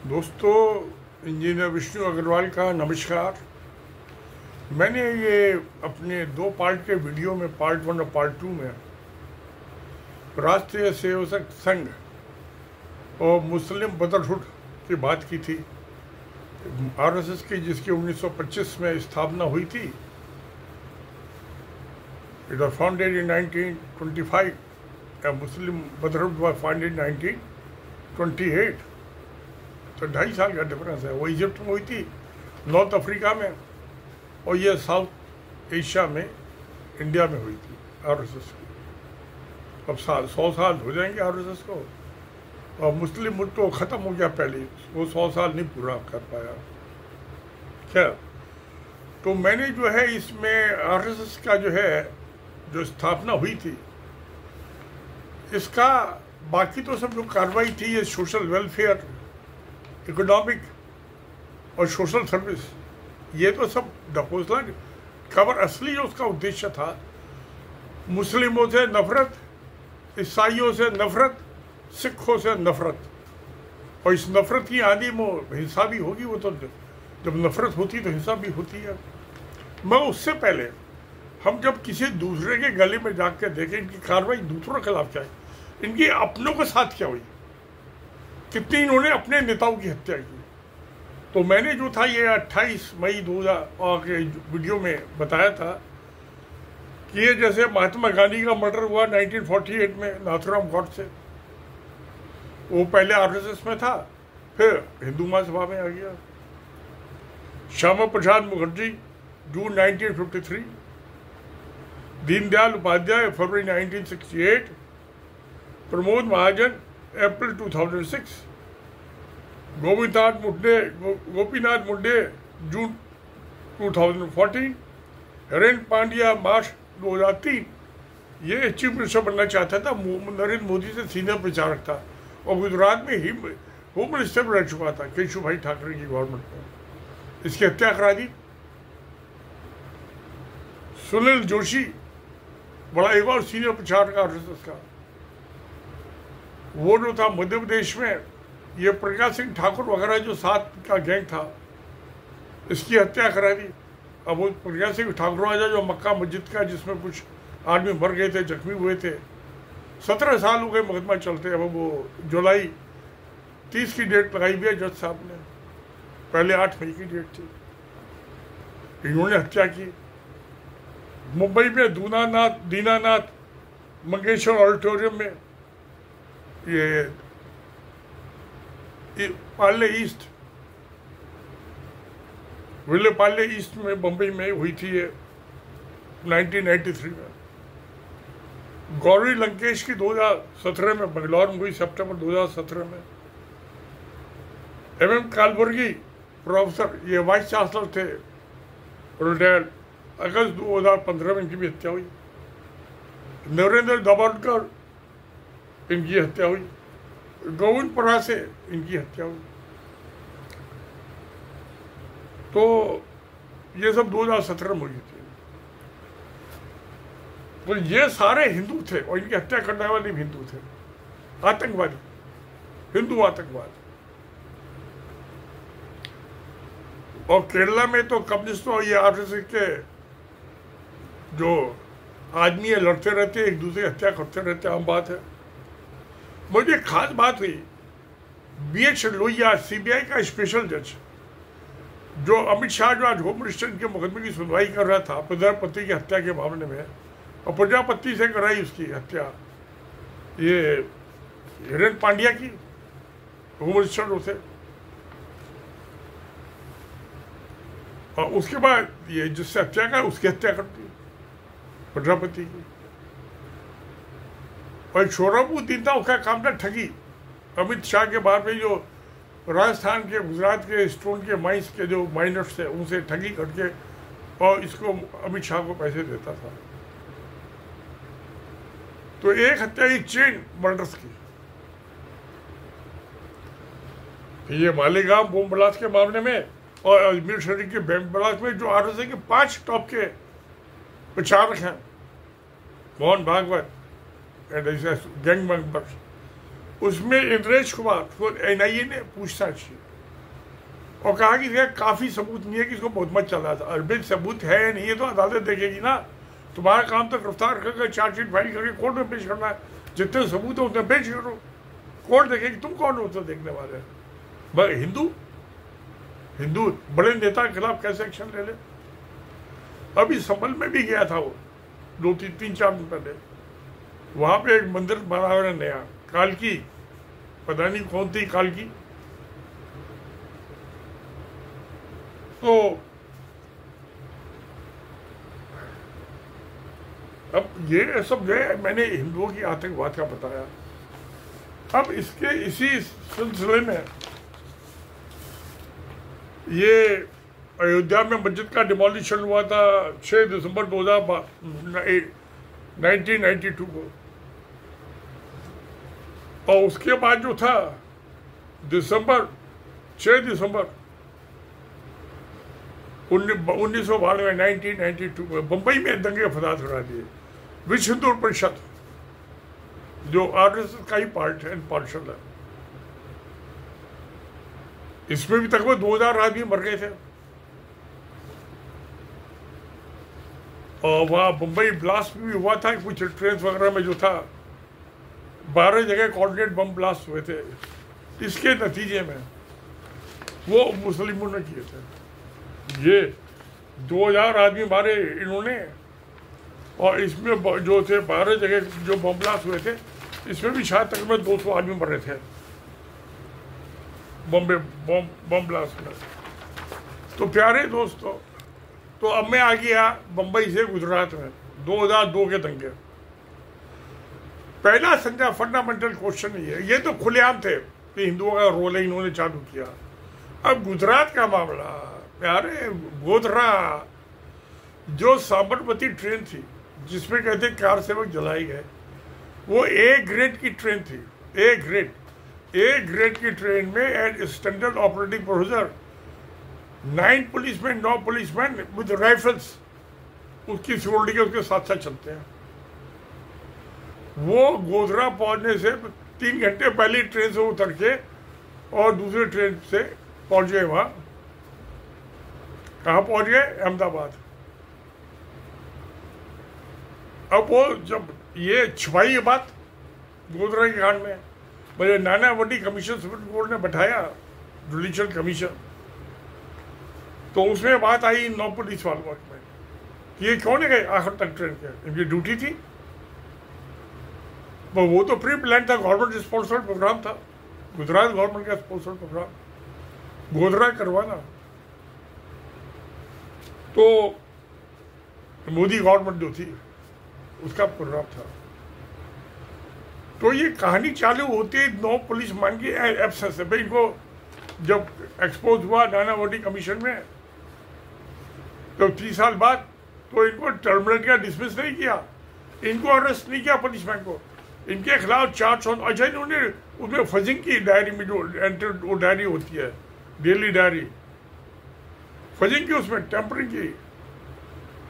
दोस्तों, इंजीनियर विष्णु अग्रवाल का नमस्कार। मैंने ये अपने 2 पार्ट के वीडियो में, पार्ट 1 और पार्ट 2 में राष्ट्रीय सेवक संघ और मुस्लिम ब्रदरहुड की बात की थी, आरएसएस की, जिसकी 1925 में स्थापना हुई थी। It was founded in 1925 and Muslim brotherhood was founded in 1928। तो 2.5 साल का डिफरेंस है। वो इजिप्ट में हुई थी, नॉर्थ अफ्रीका में, और ये साउथ एशिया में, इंडिया में हुई थी आरएसएस की। अब 100 साल हो जाएंगे आरएसएस को, और मुस्लिम मुल्क तो ख़त्म हो गया पहले, वो 100 साल नहीं पूरा कर पाया। खैर, तो मैंने जो है इसमें आरएसएस का जो स्थापना हुई थी, इसका बाकी तो सब जो कार्रवाई थी, ये सोशल वेलफेयर, इकोनॉमिक और सोशल सर्विस, ये तो सब ढकोसला खबर। असली जो उसका उद्देश्य था, मुस्लिमों से नफरत, ईसाइयों से नफरत, सिखों से नफरत। और इस नफरत की आदि में हिंसा भी होगी। वो तो जब नफरत होती तो हिंसा भी होती है। मैं उससे पहले हम जब किसी दूसरे के गले में जाकर देखें इनकी कार्रवाई दूसरों के खिलाफ क्या है, इनकी अपनों के साथ क्या हुई, कितनी इन्होंने अपने नेताओं की हत्या की। तो मैंने जो था ये 28 मई 2000 के वीडियो में बताया था कि ये जैसे महात्मा गांधी का मर्डर हुआ 1948 में नाथुराम गॉडसे, वो पहले आरएसएस में था, फिर हिंदू महासभा में आ गया। श्यामा प्रसाद मुखर्जी जून 1953, दीनदयाल उपाध्याय फरवरी 1968, प्रमोद महाजन अप्रैल 2006, गोपीनाथ मुंडे जून 2014, हरेन पांड्या मार्च 2003। ये चीफ मिनिस्टर बनना चाहता था, नरेंद्र मोदी से सीनियर प्रचारक था, और गुजरात में ही होम मिनिस्टर रह चुका था केशुभाई ठाकरे की गवर्नमेंट में। इसकी हत्या करा दी। सुनील जोशी बड़ा एक और सीनियर प्रचारक आरएसएस का, वो जो था मध्य प्रदेश में, ये प्रज्ञा सिंह ठाकुर वगैरह जो साथ का गैंग था, इसकी हत्या करा दी। अब वो प्रज्ञा सिंह ठाकुर वाला जो मक्का मस्जिद का, जिसमें कुछ आदमी मर गए थे, जख्मी हुए थे, 17 साल हो गए मुकदमा चलते। अब वो जुलाई 30 की डेट लगाई हुई है जज साहब ने, पहले 8 मई की डेट थी। इन्होंने हत्या की। मुंबई में दीनानाथ मंगेशकर ऑडिटोरियम में, ये पार्ले ईस्ट, विले पार्ले ईस्ट में, बम्बई में हुई थी ये 1993 में। गौरी लंकेश की 2017 में बंगलौर में हुई, सितंबर 2017 में। MM कालबुर्गी प्रोफेसर, ये वाइस चांसलर थे, रिटायर्ड, अगस्त 2015 में इनकी भी हत्या हुई। नरेंद्र दाभोलकर, इनकी हत्या हुई। गोविंदपुरा से इनकी हत्या हुई। तो ये सब 2017 में हुई थी। तो ये सारे हिंदू थे, और इनकी हत्या करने वाले भी हिंदू थे, आतंकवादी, हिंदू आतंकवाद। और केरला में तो कम्युनिस्टों और ये आरएसएस के जो आदमी है, लड़ते रहते, एक दूसरे की हत्या करते रहते, आम बात है। मुझे एक खास बात हुई, BH लोहिया, CBI का स्पेशल जज, जो अमित शाह जो आज होम मिनिस्टर के मुकदमे की सुनवाई कर रहा था प्रजापति की हत्या के मामले में, और प्रजापति से कराई उसकी हत्या, ये हरेन पांड्या की, होम मिनिस्टर थे। और उसके बाद ये जिससे हत्या का, उसकी हत्या कर दी, प्रजापति की। और शोराबुद्दीन था, उसका काम था ठगी। अमित शाह के बाद में जो राजस्थान के, गुजरात के स्टोन के माइंस के जो माइनर्स थे, उनसे ठगी करके, और इसको अमित शाह को पैसे देता था। तो एक हत्या, एक चेन मर्डर्स की। ये मालेगांव बम ब्लास्ट के मामले में, और अजमेर शरीफ के बम ब्लास्ट में, जो आरएसएस के 5 टॉप के प्रचारक हैं, Mohan Bhagwat and gang members, उसमें इंद्रेश कुमार को NIA ने पूछताछ की। और कहा कि काफ़ी सबूत नहीं है कि इसको बहुत मत चला था। अरबिक सबूत है या नहीं है तो अदालत देखेगी ना। तुम्हारा काम तो गिरफ्तार करके चार्जशीट फाइल करके कोर्ट में पेश करना है। जितने सबूत हो उतने पेश करो, कोर्ट देखेगी तुम कौन हो तो देखने वाले। मगर हिंदू बड़े नेता के खिलाफ कैसे एक्शन ले ले। अभी संभल में भी गया था वो 2-3-4 दिन पहले, वहां पे एक मंदिर बना हुआ नया, कालकी, पता नहीं कौन थी कालकी। तो अब ये सब जो है मैंने हिंदुओं की आतंकवाद का बताया। अब इसी सिलसिले में ये अयोध्या में मस्जिद का डिमोलिशन हुआ था 6 दिसंबर 1992 को, और उसके बाद जो था 6 दिसंबर 1992 में बम्बई में दंगे फसाद करा दिए। विश्व हिंदू परिषद जो आरएसएस का ही पार्ट है, पार्षद है, इसमें भी तकरीबन 2000 आदमी मर गए थे। और वहाँ बम्बई ब्लास्ट भी हुआ था, कुछ ट्रेन वगैरह में जो था 12 जगह कोऑर्डिनेट बम ब्लास्ट हुए थे। इसके नतीजे में वो मुस्लिमों ने किए थे। ये 2000 आदमी मारे इन्होंने, और इसमें जो थे 12 जगह जो बम ब्लास्ट हुए थे, इसमें भी शायद तकरीबन 200 आदमी मरे थे बम ब्लास्ट में। तो प्यारे दोस्तों, तो अब मैं आ गया बम्बई से गुजरात में 2002 के दंगे। पहला संजय फंडामेंटल क्वेश्चन ये तो खुलेआम थे कि हिंदुओं का रोल है, इन्होंने चालू किया। अब गुजरात का मामला, प्यारे, गोधरा जो साबरमती ट्रेन थी जिसमें कहते कार सेवक जलाए गए, वो ए ग्रेड की ट्रेन थी। ए ग्रेड की ट्रेन में and standard operating procedure 9 policeman 9 policeman with rifles उसकी सिक्योरिटी के उसके साथ साथ चलते हैं। वो गोधरा पहुंचने से 3 घंटे पहले ट्रेन से उतर के और दूसरे ट्रेन से पहुंच गए। वहां कहाँ पहुंच गए? अहमदाबाद। अब वो जब ये छुपाई ये बात गोधरा के कांड में, मुझे नानावटी कमीशन सुप्रीम कोर्ट ने बैठाया, जुडिशियल कमीशन, तो उसमें बात आई 9 पुलिस वालों में कि ये क्यों नहीं गए आखिर तक ट्रेन के, इनकी ड्यूटी थी। वो तो प्री प्लान था, गवर्नमेंट स्पॉन्सर्ड प्रोग्राम था, गुजरात गवर्नमेंट का स्पॉन्सर्ड प्रोग्राम, गोधरा करवाना। तो मोदी गवर्नमेंट जो थी उसका प्रोग्राम था। तो ये कहानी चालू होती है 9 पुलिस मान की एब्सेंस से। भाई इनको जब एक्सपोज हुआ नानावटी कमीशन में तो 3 साल बाद, तो इनको टर्मिनेट किया, डिसमिस नहीं किया, इनको अरेस्ट नहीं किया पुलिसमैन को, इनके खिलाफ चार्ज। अच्छा, इन्होंने उसमें फजिंग की डायरी में जो वो डायरी होती है, डेली डायरी, फजिंग की, उसमें टेम्परिंग की।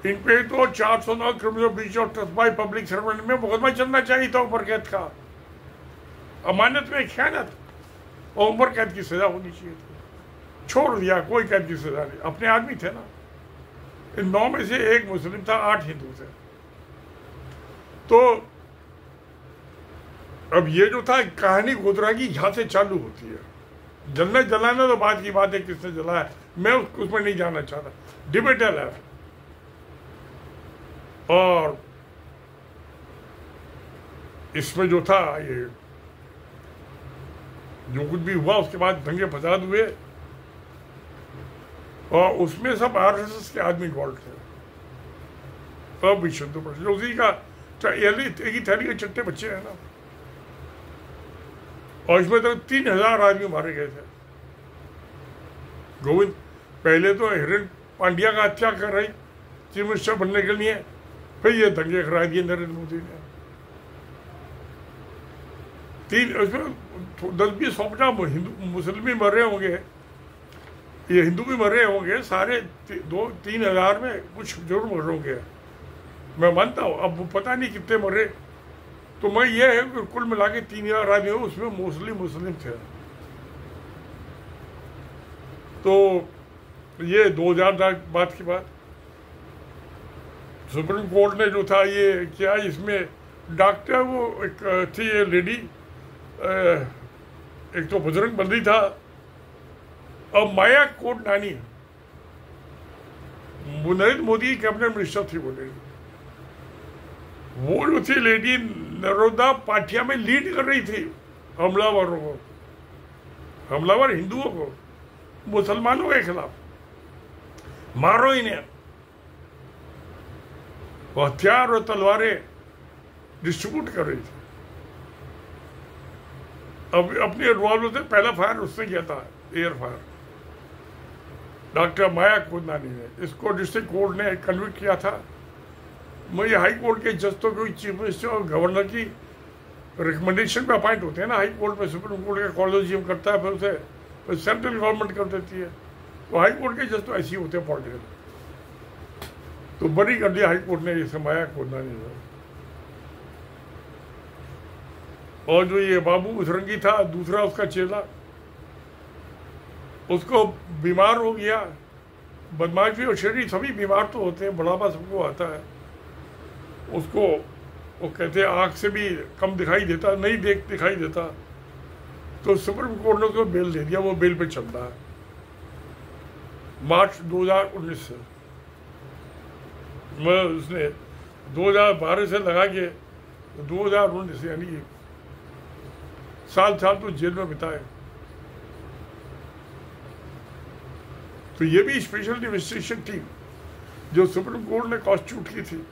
इन पे तो 409 criminal breach of trust by public servant में मुकदमा चलना चाहिए था, उम्र कैद का, अमानत में खयानत, और उम्र कैद की सजा होनी चाहिए थी। छोड़ दिया, कोई कैद की सजा नहीं, अपने आदमी थे ना। इन 9 में से 1 मुस्लिम था, 8 हिंदू थे। तो अब ये जो था कहानी गोधरा की यहाँ से चालू होती है। जलने जलाना तो बात की बात है, किसने जलाया मैं उसमें नहीं जाना चाहता, डिबेटल है। और इसमें जो था ये जो कुछ भी हुआ उसके बाद दंगे फसाद हुए, और उसमें सब आरएसएस के आदमी इन्वॉल्व थे। अब विश्व हिंदू परिषद उसी का एक ही थैली के चट्टे बच्चे हैं ना, और इसमें तो 3000 आदमी मारे गए थे। गोविंद पहले तो हिरण पांड्या का हत्या कर रही चीफ मिनिस्टर बनने के लिए, फिर ये दंगे करा दिए नरेंद्र मोदी ने। 10-20 मुस्लिम भी मर रहे होंगे, ये हिंदू भी मर रहे होंगे, सारे 2-3 हजार में कुछ जरूर मर रहे होंगे, मैं मानता हूँ। अब पता नहीं कितने मरे, तो मैं ये है कि कुल मिला के 3000 आदमी हो, उसमें मोस्टली मुस्लिम थे। तो ये 2000 बाद की बात, सुप्रीम कोर्ट ने जो था ये क्या, इसमें डॉक्टर वो एक थी ये लेडी, एक तो बजरंग बली था और माया कोडनानी, नरेंद्र मोदी की कैबिनेट मिनिस्टर थी वो लेडी। वो जो थी लेडी नरोदा पाठिया में लीड कर रही थी हमलावरों को, हमलावर हिंदुओं को मुसलमानों के खिलाफ, मारो इन्हें। वो हथियार और तलवारें डिस्ट्रीब्यूट कर रही थी। अब अपने रिवॉल्वर से पहला फायर उसने किया था, एयर फायर, डॉक्टर माया कोडनानी ने। इसको डिस्ट्रिक्ट कोर्ट ने कन्विक्ट किया था। मैं हाई कोर्ट के जज तो कोई चीफ मिनिस्टर और गवर्नर की रिकमेंडेशन पे अपॉइंट होते हैं ना हाई कोर्ट में, सुप्रीम कोर्ट का कॉलेजियम करता है, फिर उसे सेंट्रल गवर्नमेंट कर देती है। तो हाई कोर्ट के जज तो ऐसे ही होते हैं पॉलिटिकल। तो बरी कर दिया हाई कोर्ट ने इसे माया कोडनानी ने। और जो ये बाबू उसरंगी था, दूसरा उसका चेला, उसको बीमार हो गया। बदमाशी और शरीर सभी बीमार तो होते हैं, बुढ़ापा सबको आता है। उसको वो कहते हैं आँख से भी कम दिखाई देता, नहीं दिखाई देता। तो सुप्रीम कोर्ट ने उसको बेल दे दिया, वो बेल पे चल रहा है मार्च 2019 से। मैं उसने 2012 से लगा के 2019 यानी साल तो जेल में बिताए। तो ये भी स्पेशल इन्वेस्टिगेशन टीम जो सुप्रीम कोर्ट ने कॉन्स्टिट्यूट की थी,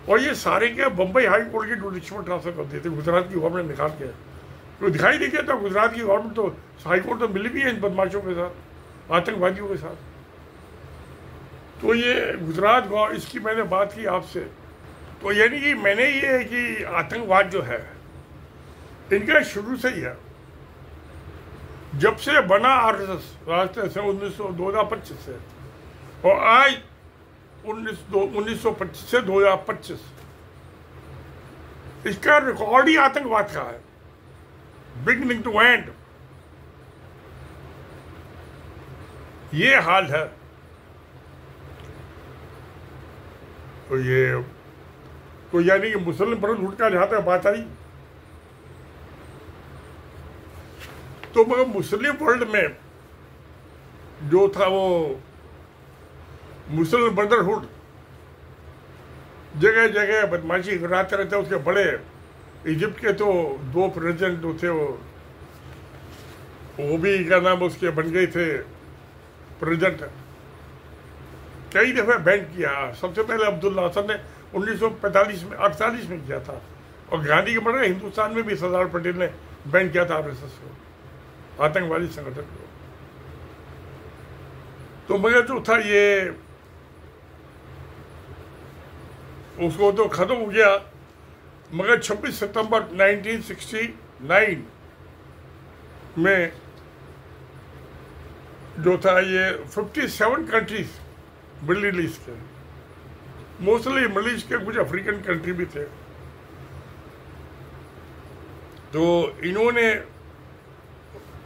और ये सारे क्या बम्बई हाई कोर्ट के जुडिक्शन में ट्रांसफर कर दिए थे, गुजरात की गवर्नमेंट निकाल के। तो दिखाई नहीं देता गुजरात की गवर्नमेंट तो हाई कोर्ट तो मिली भी है इन बदमाशों के साथ, आतंकवादियों के साथ। तो ये गुजरात इसकी मैंने बात की आपसे। तो यानी कि मैंने ये कि आतंकवाद जो है इनका शुरू से ही है, जब से बना आरएसएस राष्ट्रीय से 2025 से, और आज 1925 से 2025 इसका रिकॉर्ड ही आतंकवाद का है, बिगनिंग टू एंड। ये हाल है। तो ये तो यानी कि मुस्लिम पर लूट का जहां तक बात आई, तो मगर मुस्लिम वर्ल्ड में जो था वो मुस्लिम ब्रदरहुड जगह जगह बदमाशी कराते रहते। उसके बड़े इजिप्ट के तो 2 प्रेसिडेंट जो थे वो भी क्या नाम उसके बन गए थे प्रेसिडेंट, कई दफे बैन किया। सबसे पहले अब्दुल्ला हसन ने 1945 में 48 में किया था, और गांधी के बड़े हिंदुस्तान में भी सरदार पटेल ने बैन किया था आरएसएस को, आतंकवादी संगठन को। तो मगर जो था ये उसको तो खत्म हो गया। मगर 26 सितंबर 1969 में जो था ये 57 कंट्रीज मिडिल ईस्ट के, मोस्टली मिडिल ईस्ट के, कुछ अफ्रीकन कंट्री भी थे, तो इन्होंने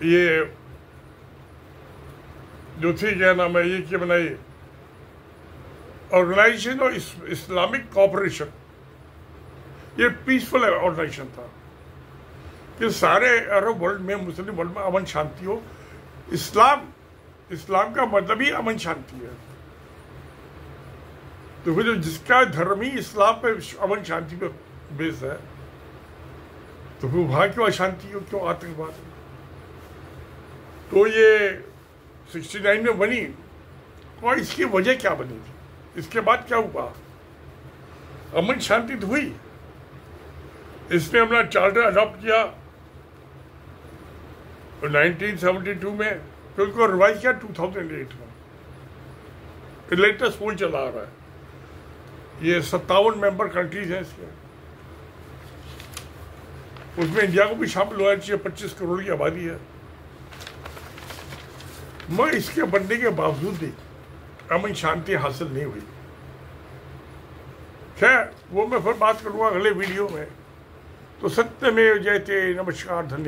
ये जो थी क्या नाम है ये क्या बनाई, ऑर्गेनाइजेशन ऑफ इस्लामिक कोऑपरेशन। ये पीसफुल ऑर्गेनाइजेशन था कि सारे अरब वर्ल्ड में, मुस्लिम वर्ल्ड में अमन शांति हो। इस्लाम का मतलब ही अमन शांति है। तो फिर जिसका धर्म ही इस्लाम पे अमन शांति पे बेस है, तो फिर वहां क्यों अशांति हो, क्यों आतंकवाद? तो ये 69 में बनी, और इसकी वजह क्या बनी थी, इसके बाद क्या हुआ? अमन शांति तो हुई, इसने अपना चार्टर अडॉप्ट किया 1972 में, फिर उसको रिवाइज किया 2008 में। लेटेस्ट पोल चला आ रहा है, ये 57 मेंबर कंट्रीज हैं इसके, उसमें इंडिया को भी शामिल होना चाहिए, 25 करोड़ की आबादी है। मगर इसके बनने के बावजूद भी अमन शांति हासिल नहीं हुई। खैर वो मैं फिर बात करूंगा अगले वीडियो में। तो सत्यमेव जयते। नमस्कार, धन्यवाद।